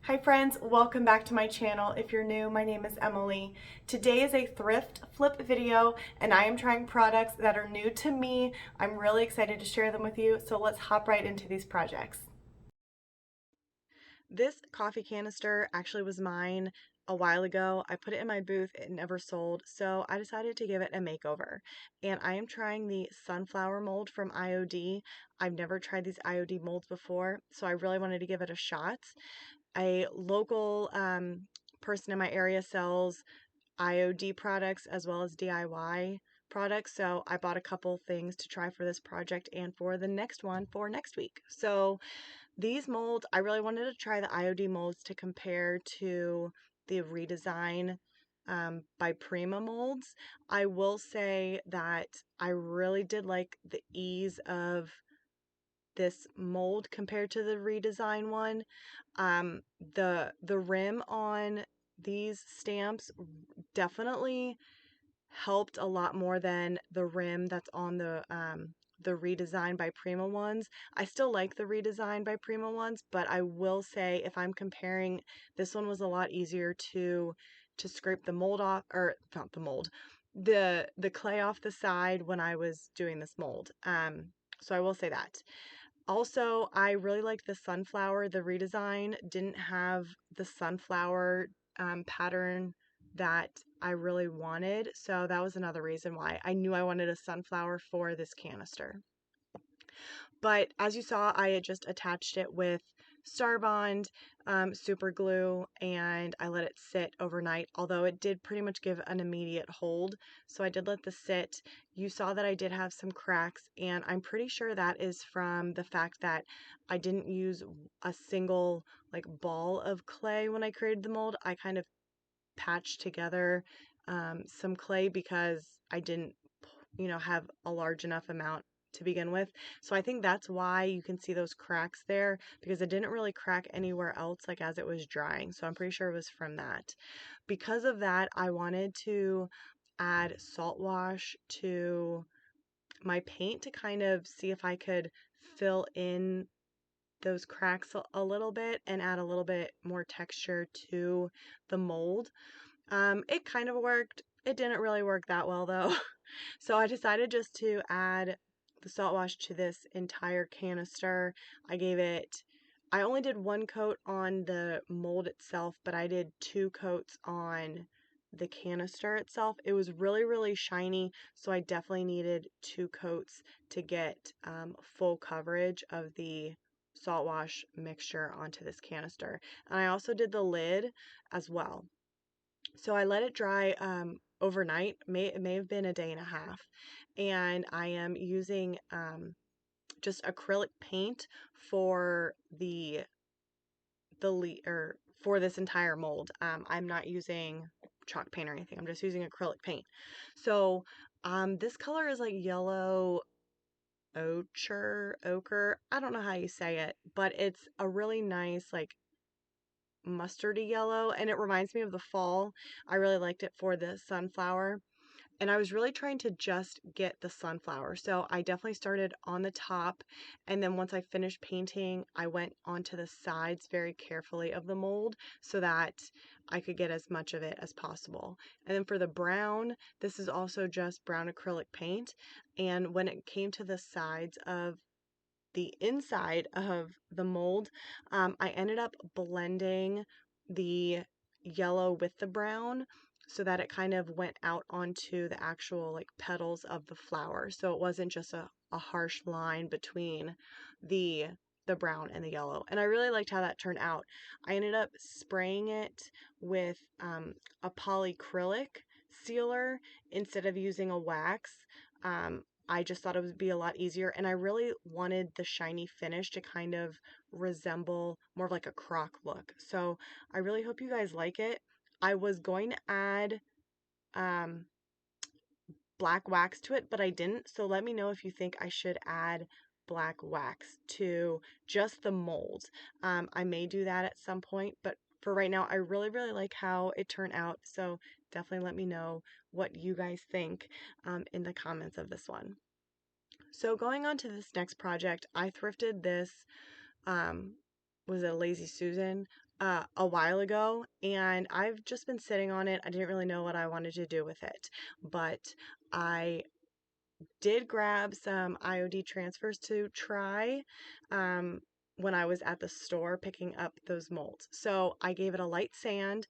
Hi friends, welcome back to my channel. If you're new, my name is Emily. Today is a thrift flip video and I am trying products that are new to me. I'm really excited to share them with you, so let's hop right into these projects. This coffee canister actually was mine a while ago. I put it in my booth, it never sold, so I decided to give it a makeover. And I am trying the sunflower mold from IOD. I've never tried these IOD molds before, so I really wanted to give it a shot. A local person in my area sells IOD products as well as DIY products. So I bought a couple things to try for this project and for the next one for next week. So these molds, I really wanted to try the IOD molds to compare to the redesign by Prima molds. I will say that I really did like the ease of this mold compared to the redesign one. The rim on these stamps definitely helped a lot more than the rim that's on the redesign by Prima ones. I still like the redesign by Prima ones, but I will say if I'm comparing, this one was a lot easier to scrape the mold off, or not the mold, the clay off the side when I was doing this mold. So I will say that. Also, I really liked the sunflower. The redesign didn't have the sunflower pattern that I really wanted, so that was another reason why I knew I wanted a sunflower for this canister. But as you saw, I had just attached it with Starbond, super glue, and I let it sit overnight, although it did pretty much give an immediate hold. So I did let this sit. You saw that I did have some cracks, and I'm pretty sure that is from the fact that I didn't use a single like ball of clay when I created the mold. I kind of patched together some clay because I didn't, have a large enough amount to begin with. So I think that's why you can see those cracks there, because it didn't really crack anywhere else like as it was drying. So I'm pretty sure it was from that. Because of that, I wanted to add salt wash to my paint to kind of see if I could fill in those cracks a little bit and add a little bit more texture to the mold. It kind of worked. It didn't really work that well though. So I decided just to add the salt wash to this entire canister. I only did one coat on the mold itself, but I did two coats on the canister itself. It was really, really shiny, so I definitely needed two coats to get full coverage of the salt wash mixture onto this canister. And I also did the lid as well. So I let it dry overnight. It may have been a day and a half. And I am using just acrylic paint for or for this entire mold. I'm not using chalk paint or anything. I'm just using acrylic paint. So this color is like yellow ochre. I don't know how you say it, but it's a really nice like mustardy yellow, and it reminds me of the fall. I really liked it for the sunflower, and I was really trying to just get the sunflower. So I definitely started on the top, and then once I finished painting, I went onto the sides very carefully of the mold so that I could get as much of it as possible. And then for the brown, this is also just brown acrylic paint, and when it came to the sides of the inside of the mold, I ended up blending the yellow with the brown so that it kind of went out onto the actual like petals of the flower. So it wasn't just a harsh line between the the brown and the yellow. And I really liked how that turned out. I ended up spraying it with a polyacrylic sealer instead of using a wax. I just thought it would be a lot easier, and I really wanted the shiny finish to kind of resemble more of like a crock look. So I really hope you guys like it. I was going to add um, black wax to it, but I didn't. So let me know if you think I should add black wax to just the mold. I may do that at some point, but for right now, I really, really like how it turned out. So definitely let me know what you guys think in the comments of this one. So going on to this next project, I thrifted this, um, was it a Lazy Susan? a while ago, and I've just been sitting on it. I didn't really know what I wanted to do with it, but I did grab some IOD transfers to try um, when I was at the store picking up those molds. So I gave it a light sand,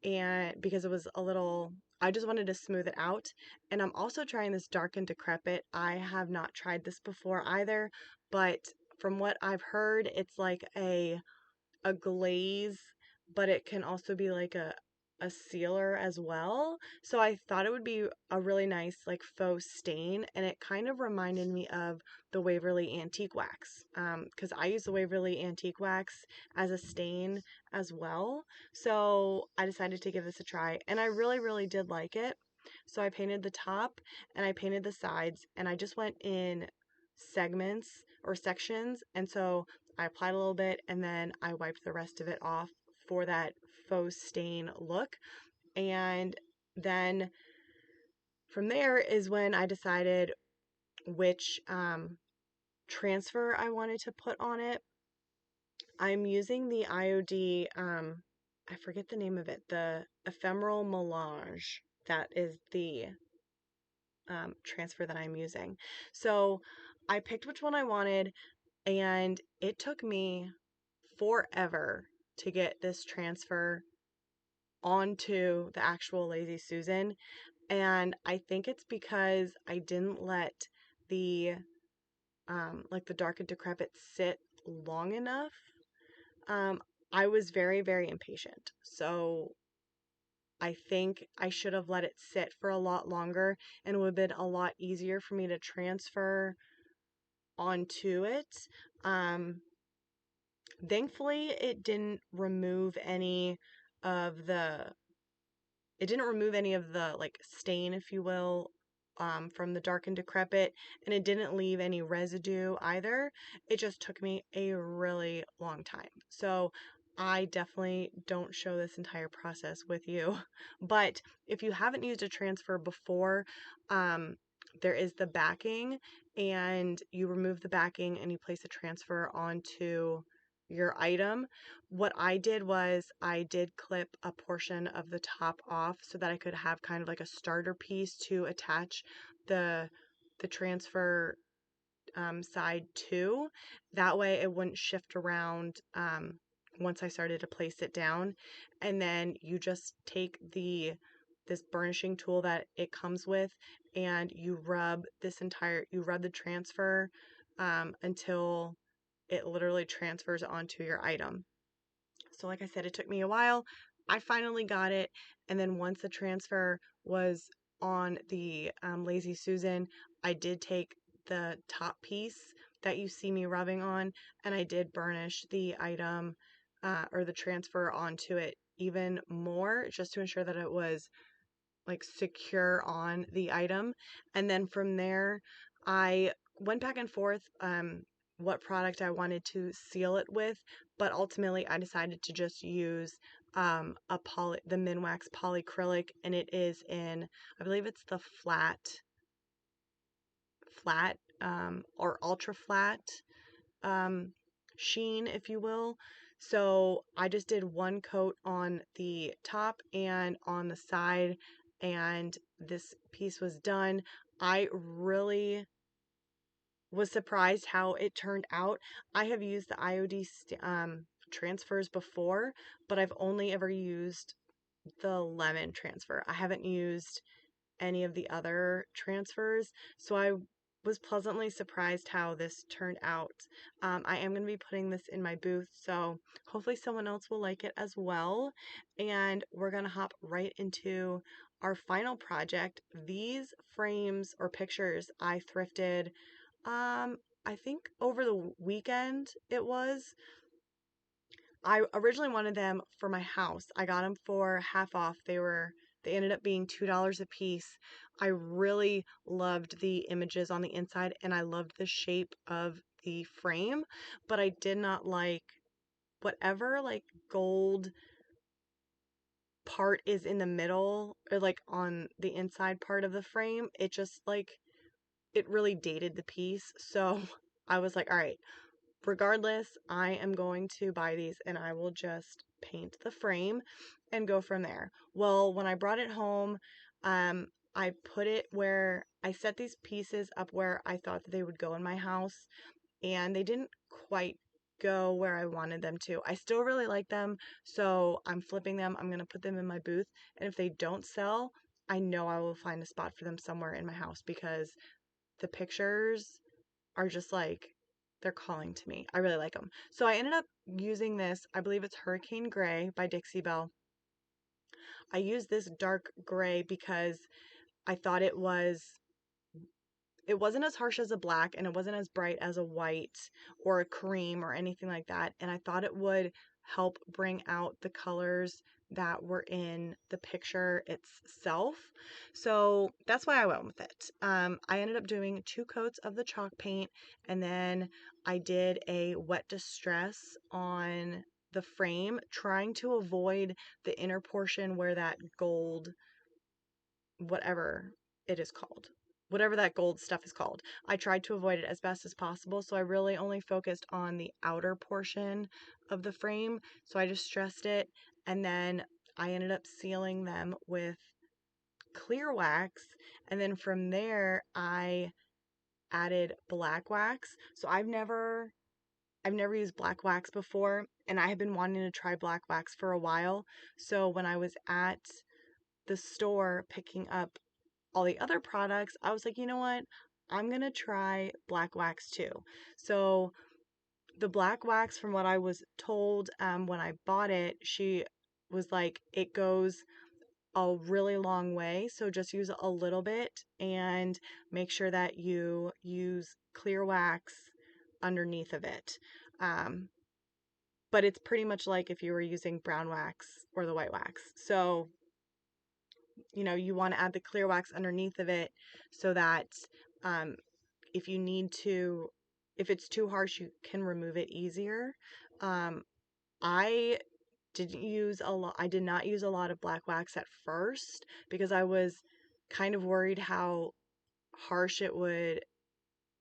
and because it was a little, I just wanted to smooth it out. And I'm also trying this Dark and Decrepit. I have not tried this before either, but from what I've heard, it's like a glaze, but it can also be like a sealer as well. So I thought it would be a really nice like faux stain, and it kind of reminded me of the Waverly Antique Wax, because I use the Waverly Antique Wax as a stain as well. So I decided to give this a try, and I really, really did like it. So I painted the top and I painted the sides, and I just went in segments or sections, and so I applied a little bit and then I wiped the rest of it off for that faux stain look. And then from there is when I decided which transfer I wanted to put on it. I'm using the IOD, I forget the name of it, the ephemeral melange. That is the transfer that I'm using. So I picked which one I wanted, and it took me forever to get this transfer onto the actual Lazy Susan. And I think it's because I didn't let the like the Dark and Decrepit sit long enough. Um, I was very, very impatient. So I think I should have let it sit for a lot longer, and it would have been a lot easier for me to transfer onto it. Um, Thankfully, of the it didn't remove any of the like stain, if you will, from the Dark and Decrepit, and it didn't leave any residue either. It just took me a really long time. So I definitely don't show this entire process with you. But if you haven't used a transfer before, um, there is the backing, and you remove the backing and you place a transfer onto your item. What I did was I did clip a portion of the top off so that I could have kind of like a starter piece to attach the transfer side to. That way it wouldn't shift around once I started to place it down. And then you just take this burnishing tool that it comes with, and you rub the transfer until it literally transfers onto your item. So, like I said, it took me a while. I finally got it. And then once the transfer was on the Lazy Susan, I did take the top piece that you see me rubbing on, and I did burnish the item or the transfer onto it even more just to ensure that it was like secure on the item. And then from there, I went back and forth what product I wanted to seal it with, but ultimately I decided to just use the Minwax polyacrylic, and it is in, I believe it's the flat or ultra flat um, sheen, if you will. So I just did one coat on the top and on the side, and this piece was done. I really was surprised how it turned out. I have used the IOD transfers before, but I've only ever used the lemon transfer. I haven't used any of the other transfers. So I was pleasantly surprised how this turned out. I am going to be putting this in my booth, so hopefully someone else will like it as well. And we're going to hop right into our final project. These frames or pictures I thrifted, I think over the weekend it was. I originally wanted them for my house. I got them for half off. They ended up being $2 a piece. I really loved the images on the inside, and I loved the shape of the frame, but I did not like whatever like gold part is in the middle or like on the inside part of the frame. It just like it really dated the piece. So I was like, all right, regardless, I am going to buy these and I will just paint the frame and go from there. Well, when I brought it home, I put it where I set these pieces up where I thought that they would go in my house, and they didn't quite go where I wanted them to. I still really like them, so I'm flipping them. I'm going to put them in my booth, and if they don't sell, I know I will find a spot for them somewhere in my house because the pictures are just like, they're calling to me. I really like them. So I ended up using this, I believe it's Hurricane Gray by Dixie Belle. I used this dark gray because I thought it wasn't as harsh as a black and it wasn't as bright as a white or a cream or anything like that. And I thought it would help bring out the colors that were in the picture itself. So that's why I went with it. I ended up doing 2 coats of the chalk paint, and then I did a wet distress on the frame, trying to avoid the inner portion where that gold, whatever it is called, whatever that gold stuff is called. I tried to avoid it as best as possible, so I really only focused on the outer portion of the frame. So I just stressed it, and then I ended up sealing them with clear wax, and then from there I added black wax. So I've never used black wax before, and I have been wanting to try black wax for a while. So when I was at the store picking up all the other products, I was like, you know what? I'm going to try black wax too. So the black wax, from what I was told when I bought it, she was like, it goes a really long way. So just use a little bit and make sure that you use clear wax underneath of it. Um, but it's pretty much like if you were using brown wax or the white wax. So you want to add the clear wax underneath of it so that um, if you need to, if it's too harsh, you can remove it easier. Um, I I did not use a lot of black wax at first because I was kind of worried how harsh it would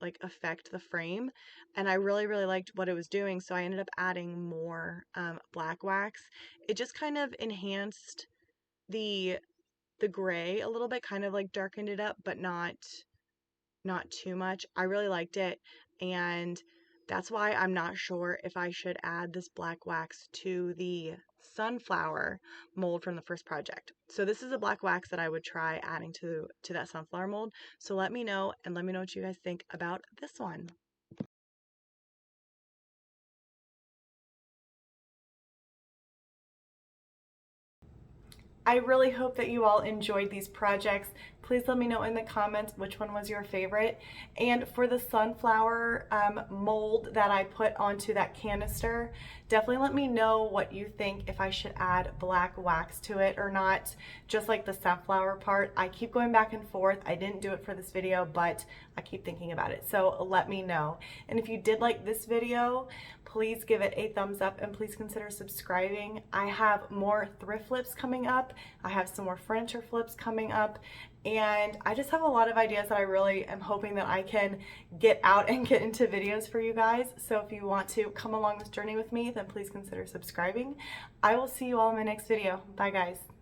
like affect the frame, and I really really liked what it was doing, so I ended up adding more black wax. It just kind of enhanced the gray a little bit, kind of like darkened it up, but not too much. I really liked it, and that's why I'm not sure if I should add this black wax to the sunflower mold from the first project. So this is a black wax that I would try adding to that sunflower mold. So let me know, and let me know what you guys think about this one. I really hope that you all enjoyed these projects. Please let me know in the comments which one was your favorite. And for the sunflower mold that I put onto that canister, definitely let me know what you think, if I should add black wax to it or not, just like the sunflower part. I keep going back and forth. I didn't do it for this video, but I keep thinking about it. So let me know. And if you did like this video, please give it a thumbs up and please consider subscribing. I have more thrift flips coming up. I have some more furniture flips coming up, and I just have a lot of ideas that I really am hoping that I can get out and get into videos for you guys. So if you want to come along this journey with me, then please consider subscribing. I will see you all in my next video. Bye guys.